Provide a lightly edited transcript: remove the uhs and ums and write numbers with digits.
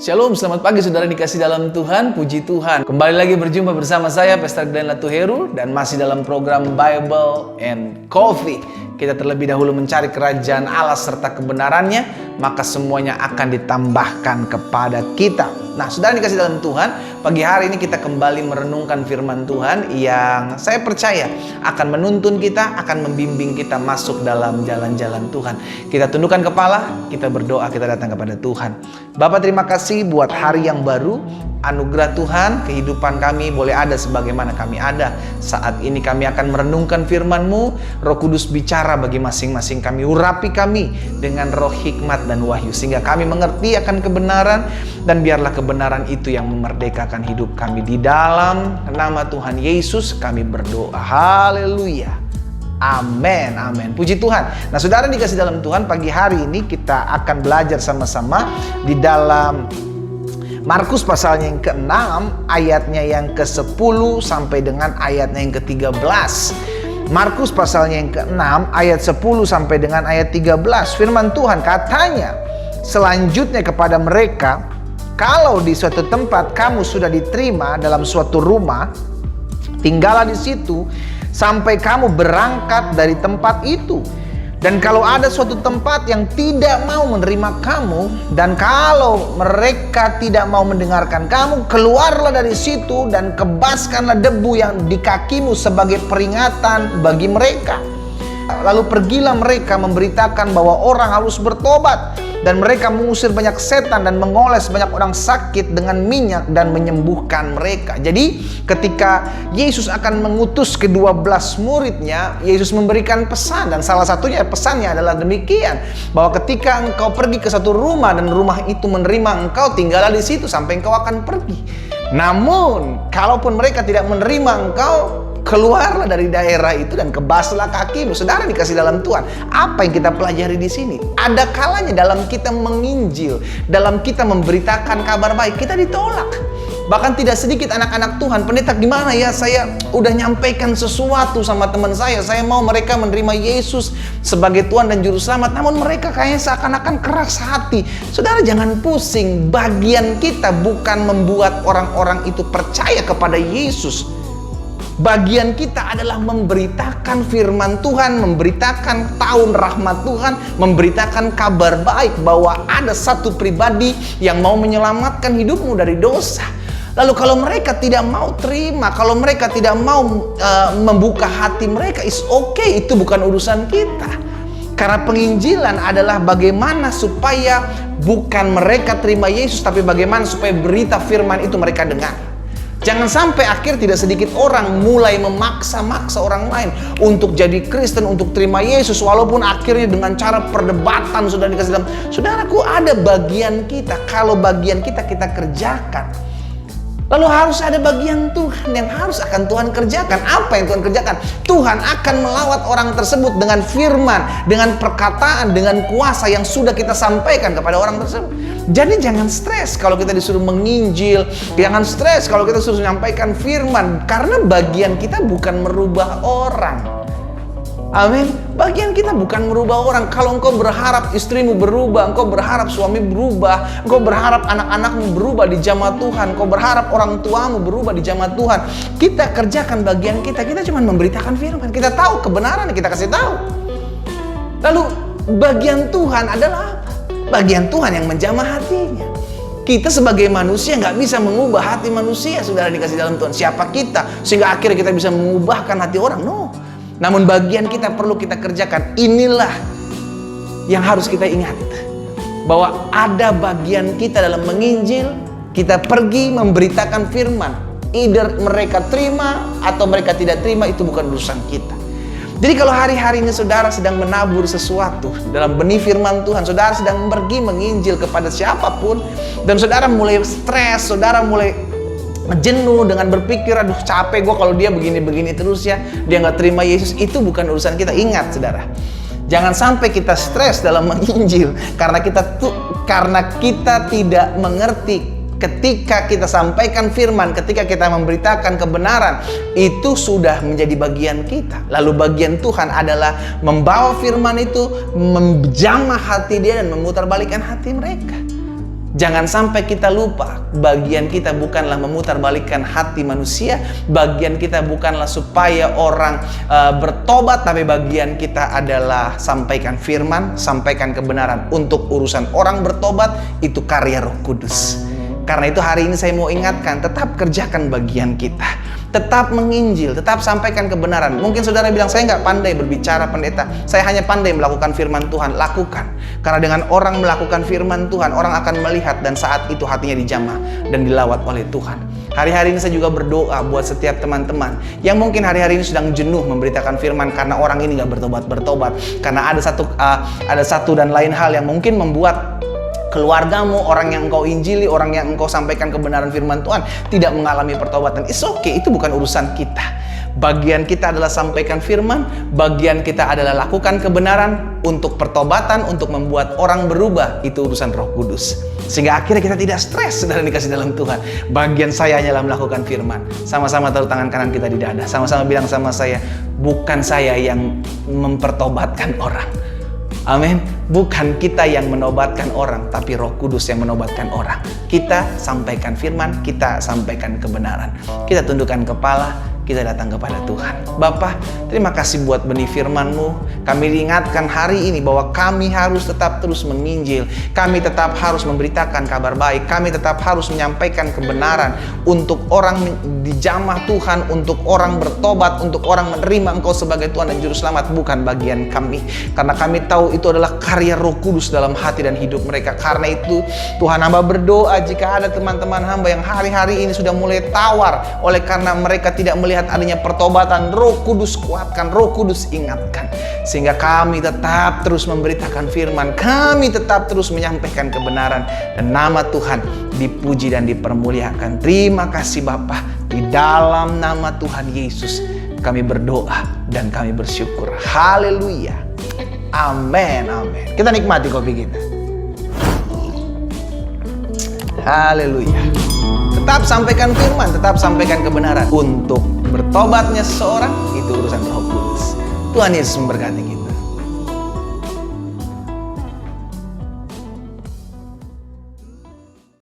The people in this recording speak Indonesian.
Shalom, selamat pagi saudara dikasih dalam Tuhan, puji Tuhan. Kembali lagi berjumpa bersama saya, Pastor Glenn Latuheru, dan masih dalam program Bible and Coffee. Kita terlebih dahulu mencari kerajaan Allah serta kebenarannya, maka semuanya akan ditambahkan kepada kita. Nah, saudara dikasih dalam Tuhan, pagi hari ini kita kembali merenungkan firman Tuhan yang saya percaya akan menuntun kita, akan membimbing kita masuk dalam jalan-jalan Tuhan. Kita tundukkan kepala, kita berdoa, kita datang kepada Tuhan. Bapa, terima kasih buat hari yang baru. Anugerah Tuhan, kehidupan kami boleh ada sebagaimana kami ada. Saat ini kami akan merenungkan firman-Mu. Roh Kudus bicara bagi masing-masing kami. Urapi kami dengan roh hikmat dan wahyu, sehingga kami mengerti akan kebenaran. Dan biarlah kebenaran itu yang memerdekakan hidup kami. Di dalam nama Tuhan Yesus kami berdoa. Haleluya. Amin, amin. Puji Tuhan. Nah, saudara dikasih dalam Tuhan, pagi hari ini kita akan belajar sama-sama di dalam Markus pasalnya yang ke-6, ayatnya yang ke-10 sampai dengan ayatnya yang ke-13. Markus pasalnya yang ke-6, ayat 10 sampai dengan ayat 13. Firman Tuhan katanya selanjutnya kepada mereka, kalau di suatu tempat kamu sudah diterima dalam suatu rumah, tinggallah di situ sampai kamu berangkat dari tempat itu. Dan kalau ada suatu tempat yang tidak mau menerima kamu, dan kalau mereka tidak mau mendengarkan kamu, keluarlah dari situ dan kebaskanlah debu yang di kakimu sebagai peringatan bagi mereka. Lalu pergilah mereka memberitakan bahwa orang harus bertobat. Dan mereka mengusir banyak setan dan mengoles banyak orang sakit dengan minyak dan menyembuhkan mereka. Jadi ketika Yesus akan mengutus ke-12 muridnya, Yesus memberikan pesan. Dan salah satunya pesannya adalah demikian, bahwa ketika engkau pergi ke satu rumah dan rumah itu menerima engkau, tinggallah di situ sampai engkau akan pergi. Namun kalaupun mereka tidak menerima engkau, keluarlah dari daerah itu dan kebaslah kakimu. Saudara dikasih dalam Tuhan, apa yang kita pelajari di sini? Ada kalanya dalam kita menginjil, dalam kita memberitakan kabar baik, kita ditolak. Bahkan tidak sedikit anak-anak Tuhan, pendeta gimana ya, saya udah nyampaikan sesuatu sama teman saya mau mereka menerima Yesus sebagai Tuhan dan Juru Selamat, namun mereka kayaknya seakan-akan keras hati. Saudara jangan pusing, bagian kita bukan membuat orang-orang itu percaya kepada Yesus. Bagian kita adalah memberitakan firman Tuhan, memberitakan tahun rahmat Tuhan, memberitakan kabar baik bahwa ada satu pribadi yang mau menyelamatkan hidupmu dari dosa. Lalu kalau mereka tidak mau terima, kalau mereka tidak mau membuka hati mereka, is okay, itu bukan urusan kita. Karena penginjilan adalah bagaimana supaya bukan mereka terima Yesus, tapi bagaimana supaya berita firman itu mereka dengar. Jangan sampai akhir tidak sedikit orang mulai memaksa-maksa orang lain untuk jadi Kristen, untuk terima Yesus, walaupun akhirnya dengan cara perdebatan sudah dikasih dalam. Saudaraku, ada bagian kita. Kalau bagian kita kerjakan, lalu harus ada bagian Tuhan yang harus akan Tuhan kerjakan. Apa yang Tuhan kerjakan? Tuhan akan melawat orang tersebut dengan firman, dengan perkataan, dengan kuasa yang sudah kita sampaikan kepada orang tersebut. Jadi jangan stres kalau kita disuruh menginjil, jangan stres kalau kita disuruh menyampaikan firman, karena bagian kita bukan merubah orang. Amin. Bagian kita bukan merubah orang. Kalau engkau berharap istrimu berubah, engkau berharap suami berubah, engkau berharap anak-anakmu berubah di jamaah Tuhan, engkau berharap orang tuamu berubah di jamaah Tuhan, kita kerjakan bagian kita. Kita cuma memberitakan firman. Kita tahu kebenaran, kita kasih tahu. Lalu bagian Tuhan adalah apa? Bagian Tuhan yang menjamah hatinya. Kita sebagai manusia nggak bisa mengubah hati manusia, saudara dikasih dalam Tuhan. Siapa kita sehingga akhirnya kita bisa mengubahkan hati orang? No. Namun bagian kita perlu kita kerjakan. Inilah yang harus kita ingat, bahwa ada bagian kita dalam menginjil. Kita pergi memberitakan firman. Either mereka terima atau mereka tidak terima, itu bukan urusan kita. Jadi kalau hari-hari ini saudara sedang menabur sesuatu dalam benih firman Tuhan, saudara sedang pergi menginjil kepada siapapun, dan saudara mulai stres, saudara mulai jenuh dengan berpikir, aduh capek gue kalau dia begini-begini terus ya, dia nggak terima Yesus, itu bukan urusan kita. Ingat saudara, jangan sampai kita stres dalam menginjil karena kita tidak mengerti. Ketika kita sampaikan firman, ketika kita memberitakan kebenaran, itu sudah menjadi bagian kita. Lalu bagian Tuhan adalah membawa firman itu, menjamah hati dia dan memutarbalikkan hati mereka. Jangan sampai kita lupa, bagian kita bukanlah memutarbalikkan hati manusia, bagian kita bukanlah supaya orang bertobat, tapi bagian kita adalah sampaikan firman, sampaikan kebenaran. Untuk urusan orang bertobat, itu karya Roh Kudus. Karena itu hari ini saya mau ingatkan, tetap kerjakan bagian kita. Tetap menginjil, tetap sampaikan kebenaran. Mungkin saudara bilang, saya nggak pandai berbicara pendeta, saya hanya pandai melakukan firman Tuhan. Lakukan. Karena dengan orang melakukan firman Tuhan, orang akan melihat dan saat itu hatinya dijamah dan dilawat oleh Tuhan. Hari-hari ini saya juga berdoa buat setiap teman-teman yang mungkin hari-hari ini sedang jenuh memberitakan firman karena orang ini nggak bertobat-bertobat. Karena ada satu dan lain hal yang mungkin membuat keluargamu, orang yang engkau injili, orang yang engkau sampaikan kebenaran firman Tuhan tidak mengalami pertobatan. It's okay, itu bukan urusan kita. Bagian kita adalah sampaikan firman, bagian kita adalah lakukan kebenaran. Untuk pertobatan, untuk membuat orang berubah, itu urusan Roh Kudus. Sehingga akhirnya kita tidak stres, saudara dikasih dalam Tuhan. Bagian saya hanyalah melakukan firman. Sama-sama taruh tangan kanan kita di dada. Sama-sama bilang sama saya, bukan saya yang mempertobatkan orang. Amin. Bukan kita yang menobatkan orang, tapi Roh Kudus yang menobatkan orang. Kita sampaikan firman, kita sampaikan kebenaran. Kita tundukkan kepala, kita datang kepada Tuhan. Bapa, terima kasih buat benih firman-Mu. Kami diingatkan hari ini bahwa kami harus tetap terus menginjil. Kami tetap harus memberitakan kabar baik. Kami tetap harus menyampaikan kebenaran untuk orang dijamah Tuhan, untuk orang bertobat, untuk orang menerima Engkau sebagai Tuhan dan Juru Selamat. Bukan bagian kami. Karena kami tahu itu adalah karya Roh Kudus dalam hati dan hidup mereka. Karena itu Tuhan, hamba berdoa jika ada teman-teman hamba yang hari-hari ini sudah mulai tawar oleh karena mereka tidak melihat adanya pertobatan, Roh Kudus kuatkan, Roh Kudus ingatkan. Sehingga kami tetap terus memberitakan firman, kami tetap terus menyampaikan kebenaran, dan nama Tuhan dipuji dan dipermuliakan. Terima kasih Bapa, di dalam nama Tuhan Yesus kami berdoa dan kami bersyukur. Haleluya. Amin, amin. Kita nikmati kopi kita. Haleluya. Tetap sampaikan firman, tetap sampaikan kebenaran. Untuk bertobatnya seseorang, itu urusan Roh Kudus. Tuhan Yesus memberkati kita.